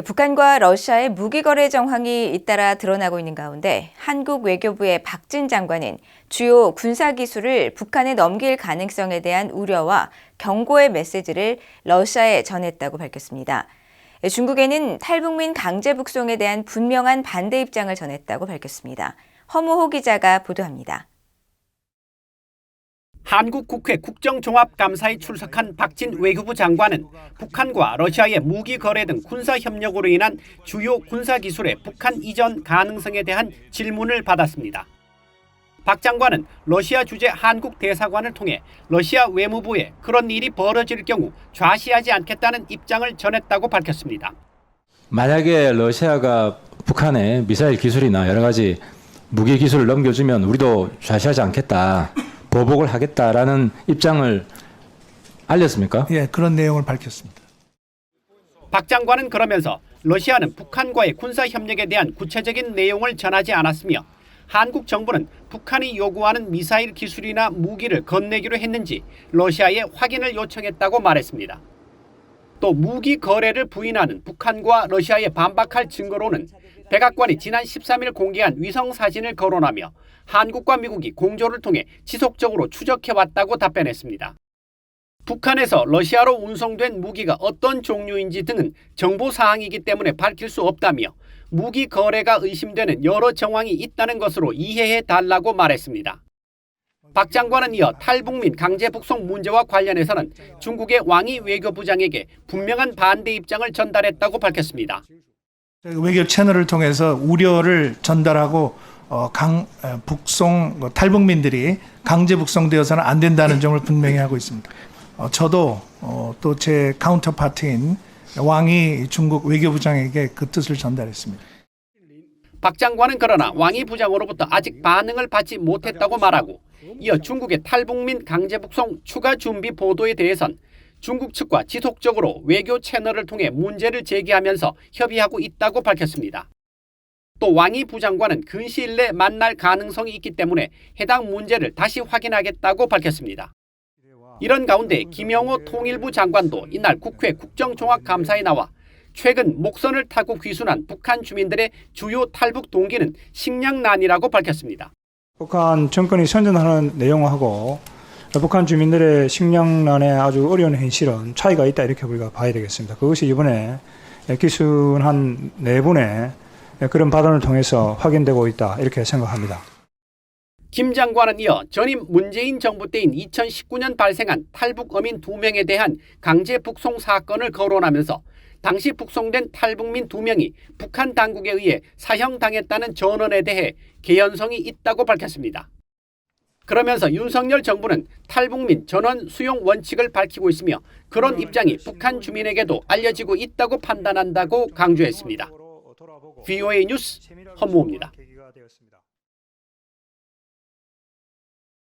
북한과 러시아의 무기 거래 정황이 잇따라 드러나고 있는 가운데 한국 외교부의 박진 장관은 주요 군사 기술을 북한에 넘길 가능성에 대한 우려와 경고의 메시지를 러시아에 전했다고 밝혔습니다. 중국에는 탈북민 강제 북송에 대한 분명한 반대 입장을 전했다고 밝혔습니다. 허무호 기자가 보도합니다. 한국 국회 국정종합감사에 출석한 박진 외교부 장관은 북한과 러시아의 무기 거래 등 군사 협력으로 인한 주요 군사 기술의 북한 이전 가능성에 대한 질문을 받았습니다. 박 장관은 러시아 주재 한국 대사관을 통해 러시아 외무부에 그런 일이 벌어질 경우 좌시하지 않겠다는 입장을 전했다고 밝혔습니다. 만약에 러시아가 북한에 미사일 기술이나 여러 가지 무기 기술을 넘겨주면 우리도 좌시하지 않겠다. 보복을 하겠다라는 입장을 알렸습니까? 예, 그런 내용을 밝혔습니다. 박 장관은 그러면서 러시아는 북한과의 군사 협력에 대한 구체적인 내용을 전하지 않았으며 한국 정부는 북한이 요구하는 미사일 기술이나 무기를 건네기로 했는지 러시아에 확인을 요청했다고 말했습니다. 또 무기 거래를 부인하는 북한과 러시아에 반박할 증거로는 백악관이 지난 13일 공개한 위성 사진을 거론하며 한국과 미국이 공조를 통해 지속적으로 추적해왔다고 답변했습니다. 북한에서 러시아로 운송된 무기가 어떤 종류인지 등은 정보 사항이기 때문에 밝힐 수 없다며 무기 거래가 의심되는 여러 정황이 있다는 것으로 이해해 달라고 말했습니다. 박 장관은 이어 탈북민 강제 북송 문제와 관련해서는 중국의 왕이 외교부장에게 분명한 반대 입장을 전달했다고 밝혔습니다. 외교 채널을 통해서 우려를 전달하고 탈북민들이 강제 북송되어서는 안 된다는 점을 분명히 하고 있습니다. 저도 또 제 카운터파트인 왕이 중국 외교부장에게 그 뜻을 전달했습니다. 박 장관은 그러나 왕이 부장으로부터 아직 반응을 받지 못했다고 말하고 이어 중국의 탈북민 강제 북송 추가 준비 보도에 대해선 중국 측과 지속적으로 외교 채널을 통해 문제를 제기하면서 협의하고 있다고 밝혔습니다. 또 왕이 부장관은 근시일 내 만날 가능성이 있기 때문에 해당 문제를 다시 확인하겠다고 밝혔습니다. 이런 가운데 김영호 통일부 장관도 이날 국회 국정종합감사에 나와 최근 목선을 타고 귀순한 북한 주민들의 주요 탈북 동기는 식량난이라고 밝혔습니다. 북한 정권이 선전하는 내용하고 북한 주민들의 식량난의 아주 어려운 현실은 차이가 있다 이렇게 우리가 봐야 되겠습니다. 그것이 이번에 귀순한 4분의 그런 발언을 통해서 확인되고 있다 이렇게 생각합니다. 김 장관은 이어 전임 문재인 정부 때인 2019년 발생한 탈북 어민 2명에 대한 강제 북송 사건을 거론하면서 당시 북송된 탈북민 2명이 북한 당국에 의해 사형당했다는 전언에 대해 개연성이 있다고 밝혔습니다. 그러면서 윤석열 정부는 탈북민 전원 수용 원칙을 밝히고 있으며 그런 입장이 북한 주민에게도 알려지고 있다고 판단한다고 강조했습니다. VOA 뉴스 허무호입니다.